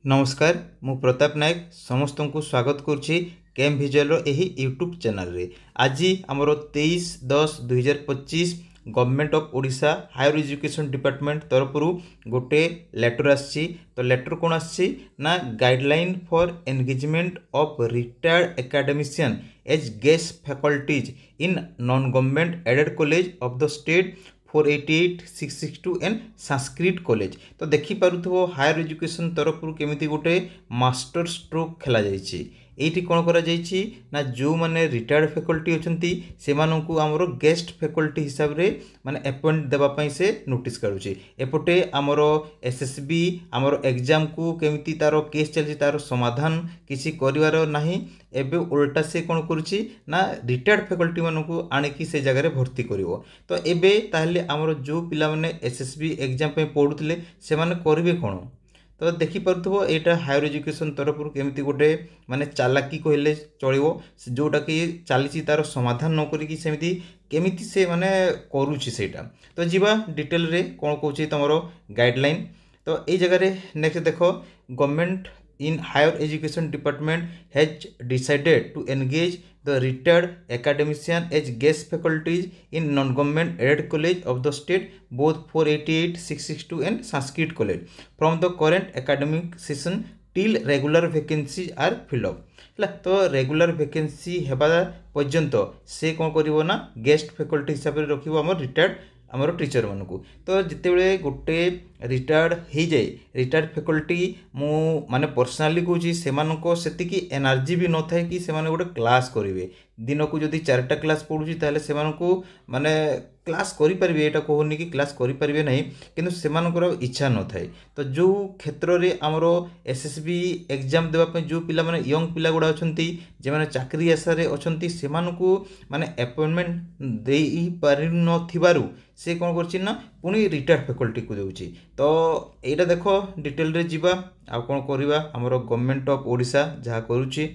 नमस्कार मु प्रताप नायक समस्त को स्वागत करुच्ची केम भिजुअल यही यूट्यूब चैनल रे। आज आमर 23/10/2025 government of Odisha higher education department तरफ गोटे लेटर आसी। तो लेटर कौन आसी ना guideline for engagement of retired academician as guest faculties in non government aided college of the state 488 662 and Sanskrit college. तो देखिपु हायर एजुकेशन तरफ केमी गोटे मास्टर स्ट्रोक खेल जाइए कौन करा ना जो मैंने रिटायर्ड फैकल्टी अच्छी से आमर गेस्ट फैकल्टी हिसाब से माने अपॉइंट देवाई से नोटिस काढ़ुची। एपटे आमर एसएसबी आमर एग्जाम को केमी तार केस चलती तार समाधान किसी कर नहीं। एबे उल्टा से कौन करुच्ची ना रिटायर्ड फैकल्टी मानू आणिकी से जगह भर्ती करिवो। तो एबे ताहले आमर जो पिला माने एसएसबी एग्जाम पे पढ़ुले से माने करिवे कौन। तो देखिपु यहाँ हायर एजुकेशन तरफ केमी गोटे माने चालाकी कहले चलो जोटा कि चली तार समाधान न करी केमिति से माने करुच्ची सेटा। तो जीवा डिटेल रे कौन कौच तुम गाइडलाइन। तो ये जगह नेक्स्ट देख government in higher education department has decided to engage the retired academician as guest faculties in non-government aided college of the state both 488 662 and Sanskrit college from the current academic session till regular vacancies are filled up। तो regular vacancy हेबा पर्यंत से कौन करिवो ना guest faculty हिसाब से रखिबो हमर retired आमर टीचर मानू। तो जितेबले गोटे रिटायर्ड हो जाए रिटायर्ड फैकल्टी मु माने पर्सनाली कहूँ से एनर्जी भी न थाए कि से गोटे क्लास करेंगे। दिन को जदि 4टा क्लास पढ़ुची ताले से माने क्लास करें यहाँ कहूनी कि क्लास करें ना कि से इच्छा न थाए। तो जो क्षेत्र में आमर एसएसबी एग्जाम देवाई जो पिला माने यंग पिला गुड़ा अच्छा जो मैंने चाकरी आशारे अच्छा से माने अपॉइंटमेंट दे पार न से कौन कर पुणी रिटायर्ड फैकल्टी को दूसरी। तो यहाँ देख डिटेल रे जीवा आ कौन करवा आमर गवर्नमेंट ऑफ ओडिशा जहाँ करुच्ची।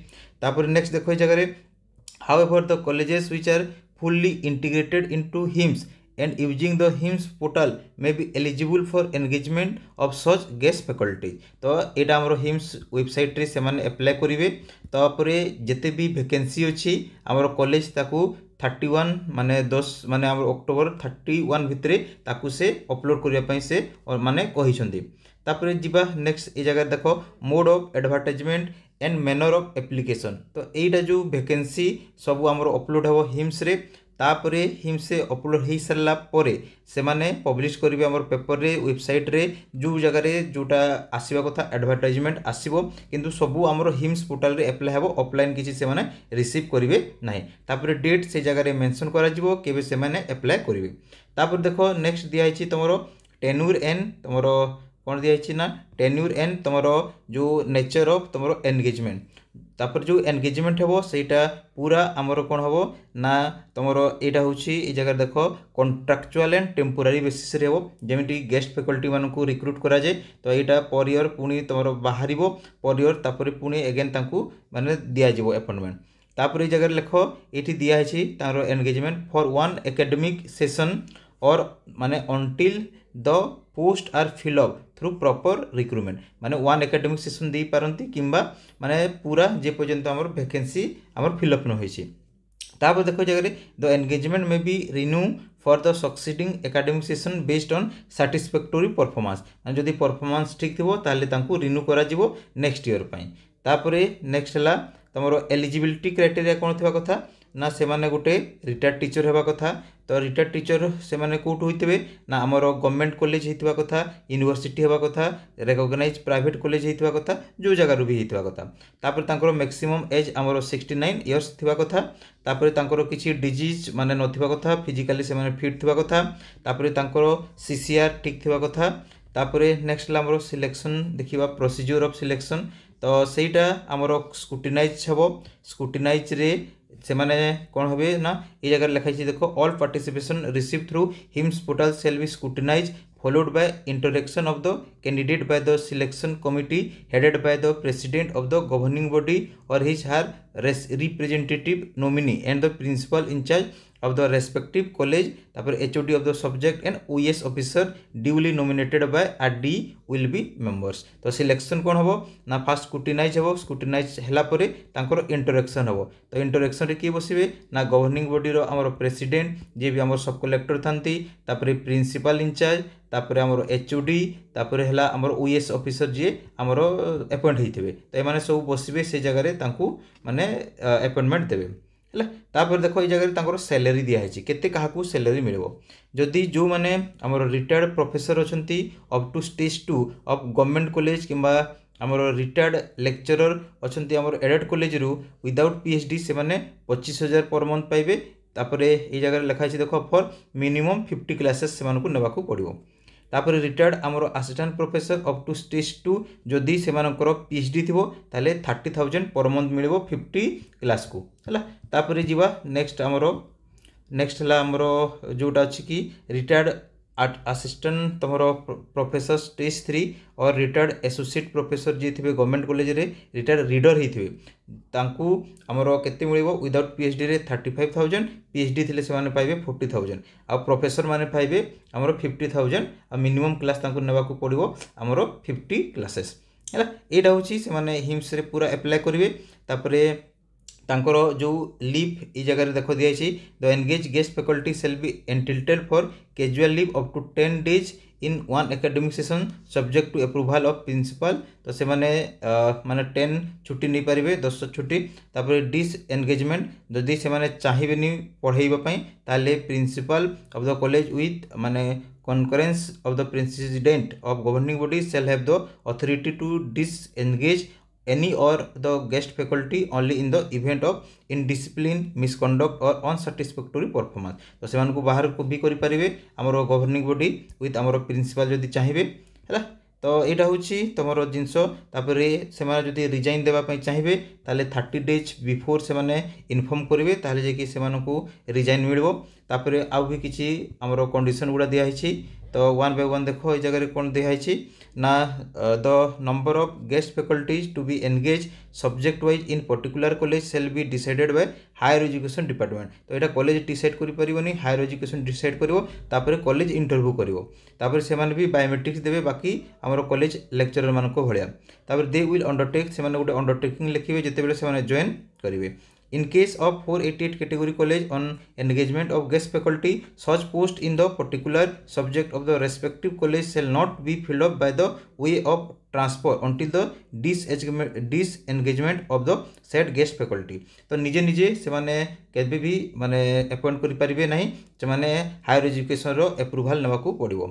तापर नेक्स्ट देख जगह however the colleges which are fully integrated into HIMS and using the HIMSS portal may be eligible for engagement of such guest faculty। तो यहाँ आमर HIMSS वेबसाइट रे से माने अप्लाई करेंगे। तापरे जिते भी वैकेंसी अच्छी आमर कॉलेज ताकू 31 माने 10 माने आमर अक्टोबर 31 भितर ताकू से अपलोड करने से और माने कही। तापरे जीवा नेक्स्ट ये जगह देख mode of advertisement and manner of application. तो यहाँ जो वैकेंसी सब आमर अपलोड हो हिम्स रे तापरे हिम्स से अपलोड हो सारा पर से माने पब्लिश करेंगे आमर पेपर रे वेबसाइट रे जो जगह जोटा आसवा कथा एडवर्टाइजमेंट आसो किंतु सबू आमर हिम्स पोर्टाल रे अप्लाई हो ऑफलाइन किसी से माने रिसीव करेंगे ना। तापर डेट से जगह मेंशन करा केबे से माने अप्लाई करेंगे। तापर देखो नेक्स्ट दिखाई तुम टेन्यूर एंड तुम कौन दिखाई ना टेन्यूर एंड तुम जो नेचर ऑफ तुम एंगेजमेंट। तापर जो एंगेजमेंट हे सेटा पूरा आमर कौन हम ना तुम यहाँ हूँ जगह देख कॉन्ट्रैक्चुअल एंड टेम्पोरारी बेसिस रे हो जमी गेस्ट फैकल्टी मान को रिक्रुट करा जाए। तो यहाँ पर ईयर पुणी तुम बाहर पर ईयर तापर पुणी एगेन माने दिज्व अपॉइंटमेंट। तापर ये जगह लिख ये दिखाई तार एंगेजमेंट फॉर 1 एकेडमिक सेशन और माने until the post are fill up through proper recruitment माने 1 एकेडमिक सेशन दे पारंती किंबा माने पूरा जे पर्यंत हमर वैकेंसी हमर फिल अप न होइछि। तापर देखो जगह the engagement may be renew for the succeeding academic session based on satisfactory performance जदि परफॉर्मेंस ठीक थी ताले तांकू रिन्यू करा जिवो नेक्स्ट ईयर पई। तापर नेक्स्ट है तुम एलिजिबिलिटी क्राइटेरिया कौन थी कथा ना से माने गोटे रिटायर्ड टीचर होगा कथा। तो रिटायर्ड टीचर से माने कोठु होइतबे ना आमर गवर्नमेंट कॉलेज होइतबा कथा यूनिवर्सिटी होगा कथा रिकॉग्नाइज प्राइवेट कॉलेज होइतबा कथा जो जगह भी होइतबा कथा। तापर तांकर मैक्सिमम एज आमर 69 इयर्स थिबा कथा। तापर तांकर किछि डिजीज माने नथिबा कथा फिजिकली से माने फिट थिबा कथा। तापर तांकर सीसीआर ठीक थिबा कथा। तापर नेक्स्ट आमर सिलेक्शन देखिबा प्रोसीजर ऑफ सिलेक्शन। तो सेटा आमर स्क्रूटिनाइज हेबो स्क्रूटिनाइज रे से माने कौन होबे ना ये जगह लिखाई देखो all participation receive through HIMS portal shall be scrutinize followed by interaction of the candidate by the selection committee headed by the president of the governing body or his her representative nominee and the principal in charge of the respective college तापर HOD of the subject and OES officer duly nominated by RD will be members। तो selection कौन हबो ना fast scrutinise हबो, scrutinise हला परे तांकर interaction हबो। तो इंटरेक्शन रे की बसिबे ना गवर्निंग बॉडी रो हमर प्रेसिडेंट जे भी हमर सब कलेक्टर थांती, तापर प्रिंसिपल इंचार्ज, तापर हमर HOD, तापर हला हमर OES ऑफिसर जे हमर अपॉइंट हेथिबे। तो ए माने सब बसिबे से जगह रे तांकू माने अपॉइंटमेंट देबे है। तापर देखो ये जगह तांकर सैलरी दिया है केते काहाकू सैलरी मिलबो। जदि जो माने हमर रिटायर्ड प्रोफेसर अछंती up to stage 2 of government college किंबा हमर रिटायर्ड लेक्चरर अछंती हमर एडेड कॉलेज रु विदाउट PhD से माने 25,000 पर मंथ पाइबे। तापर ये जगह लिखा है देखो फॉर मिनिमम 50 क्लासेस से मानकू नेबाकू पड़िबो। तापर रिटायर्ड आमर assistant professor up to stage 2 जदि से PhD थिबो ताले 30,000 पर मंथ मिलिबो 50 क्लास को हला। तापर जीवा नेक्स्ट आमर नेक्स्ट हला आमर जोटा अछि कि रिटायर्ड असिस्टेंट तमरो प्रोफेसर स्टेज 3 और रिटायर्ड एसोसिएट प्रोफेसर जे थिबे गवर्नमेंट कॉलेज रे रिटायर्ड रीडर ही थिबे तांकू हमरो केते मिलिबो विदाउट PhD रे 35,000, PhD थिले से माने पाइबे 40,000 आ प्रोफेसर माने पाइबे हमरो 50,000 आ मिनिमम क्लास तांकू नेबाकू पड़िबो हमरो 50 क्लासेस हला। एटा होची से माने हिम्स रे पूरा अप्लाई करिवे। तापरे तांकर जो लीव ई जगह देखो दिया the engage guest faculty shall be entitled for casual leave up to 10 days in 1 academic session subject to approval of principal. तो से माने 10 छुट्टी नहीं पारिबे 10 छुट्टी। तापर डिस एंगेजमेंट जदि से माने चाहिबेनी पढ़ाइबा पई ताले principle of the college with माने concurrence of the president of governing body shall have the authority to disengage any or the guest faculty only in the event of indiscipline, misconduct or unsatisfactory performance। तो से मानकू बाहर को भी करि परिबे हमर governing body with हमर principal जदि चाहिबे हैला। तो एटा होची तमरो जिंसो। तापरे से माने जदि रिजाइन देबा पई चाहिबे ताले 30 डेज बिफोर से माने इन्फॉर्म करिवे ताले जे कि से मानकू रिजाइन मिलबो। तापरे आ भी किछि हमरो कंडीशन गुडा दिया हिछि। तो 1 बाय 1 देखो ए जगह रे कोन दिया हिछि ना the number of guest faculties to be engage subject wise in particular college shall be decided by higher education department. तो एटा कॉलेज डिसाइड करि परिबोनी, हायर एजुकेशन डिसाइड करिवो। तापरे कॉलेज इंटरव्यू करिवो। तापरे से माने भी बायोमेट्रिक्स देबे बाकी हमर कॉलेज लेक्चरर मानको भलिया। तापरे दे विल अंडरटेक से माने गोटे अंडरटेकिंग लिखिबे जते बेले से माने जॉइन करिवे। In case of 488 category college on engagement of guest faculty, such post in the particular subject of the respective college shall not be filled up by the way of transfer until the disengagement of the said guest faculty। तो निजे निजे से माने केबे भी माने appoint करि परिबे नाही जे माने हायर एजुकेशन रो अप्रूवल नेबाकू पड़िबो।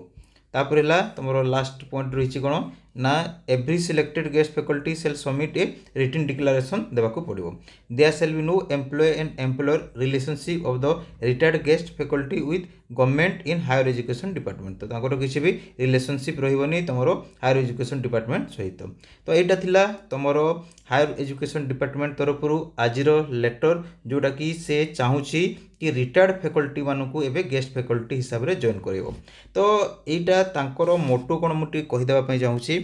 तापर हला तमरो लास्ट पॉइंट रहिछि कोन ना every selected guest faculty shall submit a written declaration देबाकू पड़िबो। There shall be no employ and employer relationship of the retired guest faculty with government in higher education department. तो तांकर किछि भी रिलेशनशिप रहिबोनी तमरो हायर एजुकेशन डिपार्टमेंट सहित। तो एटा थिला तमरो हायर एजुकेशन डिपार्टमेंट तरफरु आजिर लेटर जोटा कि से चाहूची कि रिटायर्ड फैकल्टी मानकू एबे गेस्ट फैकल्टी हिसाब रे जॉइन करिवो। तो एटा तांकर मोटो कोन मुटी कहि देबा पई चाहूची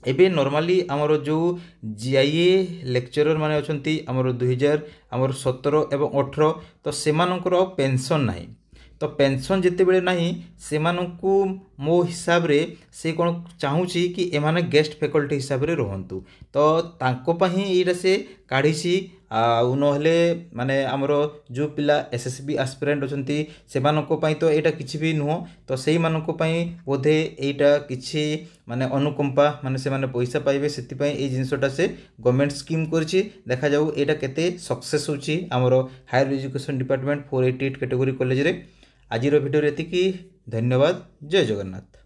एबे नॉर्मली आमर जो जीआईए लेक्चरर माने अछंती आमर 2017 एवं 18 तो सेमानकर पेंशन नाही। तो पेंशन जिते बेले नाही सेमानकू मो हिसाब रे से कोन चाहूची कि एमाने गेस्ट फैकल्टी हिसाब रे रहंतु। तो तांको पही एटा से काढीसी आ नहले माने हमरो जो पिला एसएसबी एस्पिरेंट अछंती सेमानको पई तो एटा किछि भी नुहो। तो सेही मानको पई बोधे एटा किछि माने अनुकंपा माने से माने पैसा पाइबे सेति पई ए जिंसटा से गवर्नमेंट स्कीम करछि। देखा जाऊ एटा केते सक्सेस होछि हमरो higher education department 488 category college रे। आजिर वीडियो एतिकी। धन्यवाद। जय जगन्नाथ।